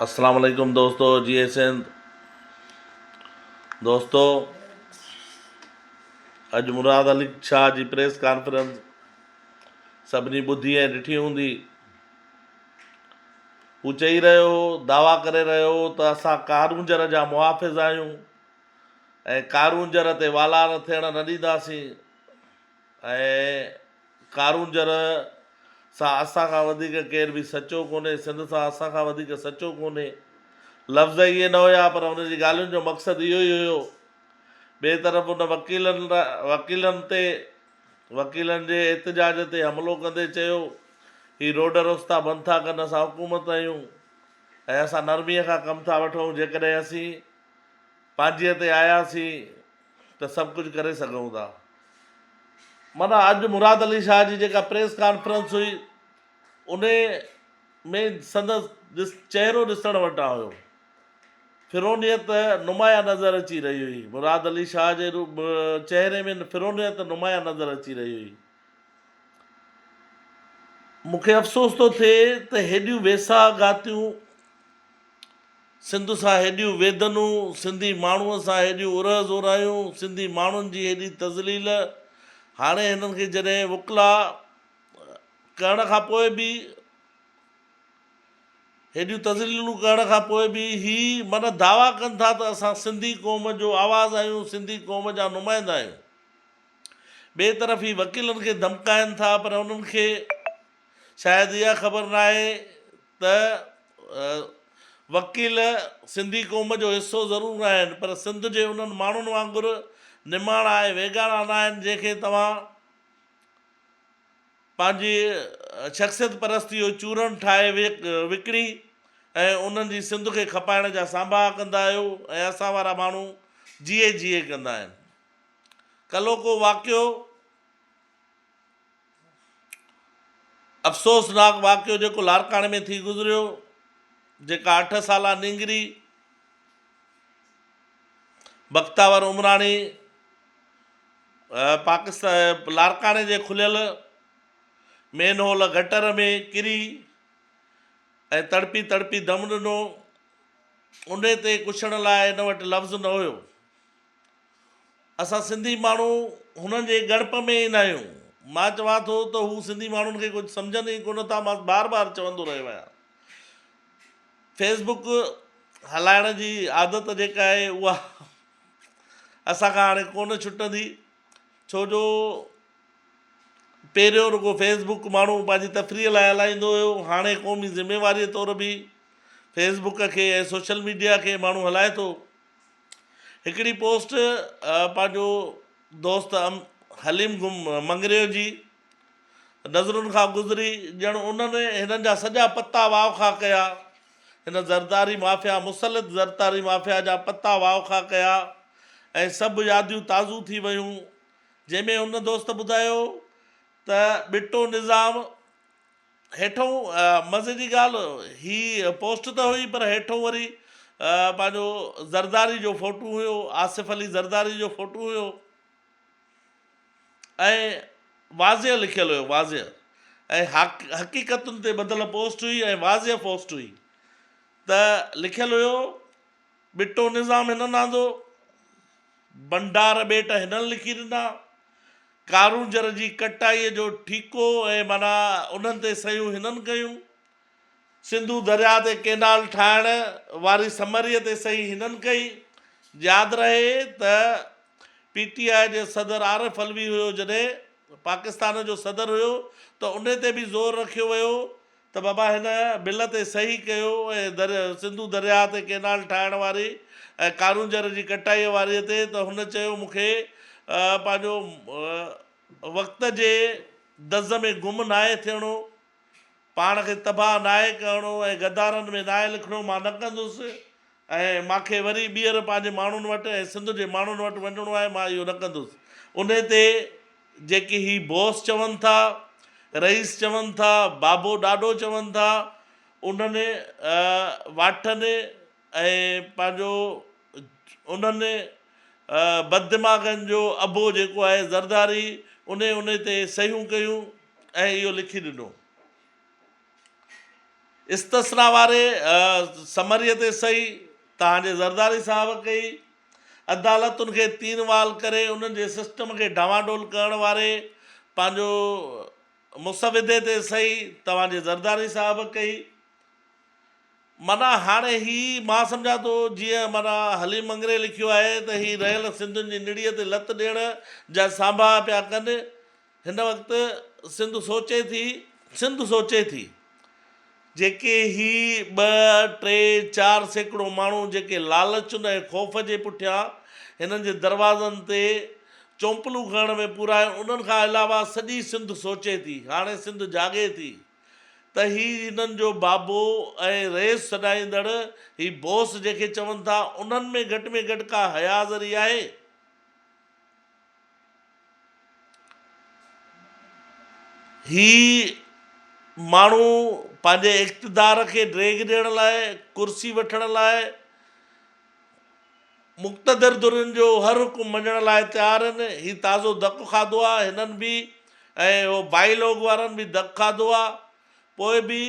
अस्सलाम वालेकुम दोस्तों। जी सिंध दोस्तों, अॼु मुराद अली शाह जी प्रेस कॉन्फ्रेंस सभिनी ॿुधी ऐं ॾिठी हूंदी। हू चई रहियो हो, दावा करे रहियो हो त असां कारूंजर जा मुहाफ़िज़ आहियूं ऐं कारूंजर ते वाला न थियण न ॾींदासीं ऐं कारूंजर सां असां खां वधीक केर बि सचो कोन्हे, सिंध सां असां खां वधीक सचो कोन्हे। लफ़्ज़ इहे न हुया, पर हुन जी ॻाल्हियुनि जो मक़सदु इहो ई हुयो। ॿिए तरफ़ उन वकीलनि जे एतिजाज ते हमिलो कंदे चयो, ही रोड रस्ता बंदि था कनि, असां हुकूमत आहियूं ऐं असां नरमीअ खां कमु था वठूं। जेकॾहिं असीं पंहिंजीअ ते आयासीं त सभु कुझु करे सघूं था। माना अॼु मुराद अली शाह जी जेका प्रेस कॉन्फ्रेंस हुई, उन में संदसि चहिरो ॾिसण वटां हुयो। फिरोनियत नुमाया नज़र अची रही हुई। मुराद अली शाह जे चहिरे में फिरोनियत नुमाया नज़र अची रही हुई। मूंखे अफ़सोस थो थिए त हेॾियूं वेसा गातियूं सिंध सां, हेॾियूं वेदनूं सिंधी माण्हूअ सां, हेॾियूं उरह ज़ोरायूं सिंधी माण्हुनि जी, हेॾी तज़लील हाणे हिननि खे जॾहिं वुकला करण खां पोइ बि, हेॾियूं तज़लीलूं करण खां पोइ बि ही माना दावा कनि था त असां सिंधी क़ौम जो आवाज़ु आहियूं, सिंधी क़ौम जा नुमाइंदा आहियूं। ॿिए तरफ़ ही वकीलनि खे धमकाइनि था, पर उन्हनि खे शायदि इहा ख़बर न आहे त वकील सिंधी क़ौम जो हिसो ज़रूरु न आहिनि, पर सिंध जे उन्हनि माण्हुनि वांगुरु निमाणा ऐं वेगाना न आहिनि जंहिंखे तव्हां पंहिंजी शख़्सियत परस्ती जो चूरन ठाहे विकिणी ऐं उन्हनि जी सिंध खे खपाइण जा सांभा कंदा आहियो ऐं असां वारा माण्हू जीए कंदा आहिनि। कल्ह को वाक़ियो, अफ़सोसनाक वाक़ियो जेको लारकाणे में थी गुज़रियो, जेका 8 साला निंगरी बख़्तावर उमराणी पाकिस्तान लारकाणे जे खुलियल मेन हॉल गटर में किरी ऐं तड़पी दम ॾिनो, उन ते कुछण लाइ हिन वटि लफ़्ज़ न हुयो। असां सिंधी माण्हू हुननि जे गणप में ई न आहियूं। मां चवां थो त हू सिंधी माण्हुनि खे कुझु सम्झनि ई कोन था। मां बार चवंदो रहियो आहियां, फेसबुक हलाइण जी आदत जेका आहे उहा असांखां हाणे कोन छुटंदी, छो जो पहिरियों रुगो फेसबुक माण्हू पंहिंजी तफ़रीह लाइ हलाईंदो हुयो, हाणे क़ौमी ज़िमेवारीअ तौरु बि फेसबुक खे ऐं सोशल मीडिया खे माण्हू हलाए थो। हिकिड़ी पोस्ट पंहिंजो दोस्त हलीम मंगरियो जी नज़रुनि खां गुज़री, ॼण उन्हनि हिननि जा सॼा पता वावखा कया, हिन ज़रदारी माफ़िया, मुसलत ज़रदारी माफ़िया जा पता वावखा कया ऐं सभु यादियूं ताज़ू थी वियूं। जंहिंमें हुन दोस्त ॿुधायो त बिटो निज़ाम हेठों, मज़े जी ॻाल्हि, ही पोस्ट त हुई पर हेठों वरी पंहिंजो ज़रदारी जो फ़ोटू हुयो, आसिफ़ अली ज़रदारी जो फ़ोटू हुयो ऐं वाज़िह लिखियलु हुयो, वाज़िह ऐं हक़ीक़तुनि ते ॿधल पोस्ट हुई ऐं वाज़िह पोस्ट हुई। त लिखियलु हुयो, बिटो निज़ाम हिननि आंदो, भंडार ॿेट हिननि लिखी ॾिना, कारूंजर जी कटाईअ जो ठीको ऐं माना उन्हनि ते सयूं हिननि कयूं, सिंधू दरिया ते केनाल ठाहिण वारी समरीअ ते सही हिननि कई। यादि रहे त PTI जे सदर आरिफ अलवी हुयो, जॾहिं पाकिस्तान जो सदर हुयो, त उन ते बि ज़ोर रखियो वियो त बाबा हिन बिल ते सही कयो ऐं सिंधू दरिया ते केनाल ठाहिण वारी ऐं कारूंजर जी कटाईअ वारीअ ते। त हुन चयो, मूंखे पंहिंजो वक़्त जे दज़ में गुम नाहे थियणो, पाण खे तबाह नाहे करिणो ऐं गद्दारनि में नाहे लिखिणो, मां न कंदुसि ऐं मूंखे वरी ॿीहर पंहिंजे माण्हुनि वटि ऐं सिंध जे माण्हुनि वटि वञिणो आहे, मां इहो न कंदुसि। उन ते जेकी ही बॉस चवनि था, रईस चवनि था, बाबो ॾाॾो चवनि था, उन्हनि वाठनि ऐं पंहिंजो उन्हनि बददिमाग़नि जो अबो जेको आहे ज़रदारी, उन ते सहियूं कयूं ऐं इहो लिखी ॾिनो। इस्तिस्ना वारे समरीअ ते सही तव्हांजे ज़रदारी साहब कई, अदालतुनि खे तीनवाल करे उन्हनि जे सिस्टम खे डावाडोल करण वारे पंहिंजो मुसविदे ते सही तव्हांजे ज़रदारी साहब कई। माना हाणे ही मां सम्झां थो जीअं माना हली मंगरे लिखियो आहे त ही रहियल सिंधुनि जी निड़ीअ ते लत ॾियण जा सांभा पिया कनि। हिन वक़्तु सिंध सोचे थी जेके ही 2-3-4 सैकड़ो माण्हू जेके लालचुनि ऐं ख़ौफ़ जे पुठियां हिननि जे दरवाज़नि ते चौंपलूं करण में पूरा आहिनि, उन्हनि खां अलावा सॼी सिंध सोचे थी, हाणे सिंध जाॻे थी त ही हिननि जो बाबो ऐं रेस सॾाईंदड़ ही बोस जेके चवनि था उन्हनि में घटि का हयाज़री आहे। ही माण्हू पंहिंजे इक़्तिदार खे ड्रेग ॾियण लाइ, कुर्सी वठण लाइ, मुक़्तदिर दुरनि जो हर हुकुम मञण लाइ तयारु आहिनि। ही ताज़ो धकु खाधो आहे हिननि बि, ऐं उहो बाइलॉग वारनि बि धकु खाधो आहे। पोइ बि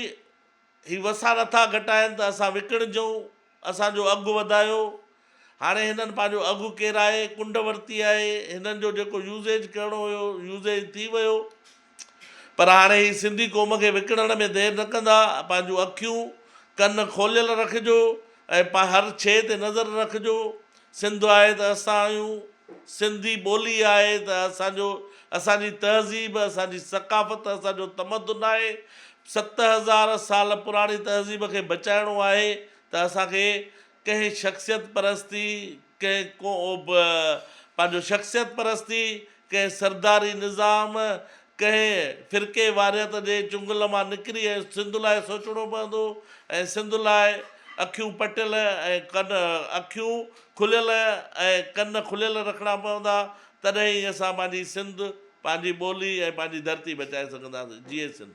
ही वसा नथा घटाइनि त असां विकिणिजूं, असांजो अघु वधायो। हाणे हिननि पंहिंजो अघु केराए, कुंड वरिती आहे, हिननि जो जेको यूज़ेज करिणो हुयो यूज़ेज थी वियो। पर हाणे ही सिंधी क़ौम खे विकिणण में देरि न कंदा। पंहिंजूं अखियूं कन खोलियल रखिजो ऐं हर शइ ते नज़र रखिजो। सिंध आहे त असां आहियूं, सिंधी ॿोली आहे त असांजी तहज़ीब, असांजी सकाफ़त, असांजो तमदुन आहे। 7000 साल पुराणी तहज़ीब खे बचाइणो आहे त असांखे कंहिं शख़्सियत परस्ती, पंहिंजो शख़्सियत परस्ती, कंहिं सरदारी निज़ाम, कंहिं फ़िरके वारियत जे चुंगल मां निकिरी ऐं सिंध लाइ सोचणो पवंदो। ऐं सिंध लाइ अखियूं पटियल ऐं अखियूं खुलियल ऐं कन खुलियल रखणा पवंदा, तॾहिं ई असां पंहिंजी सिंध, पंहिंजी ॿोली ऐं पंहिंजी धरती बचाए सघंदासीं। जीए सिंध।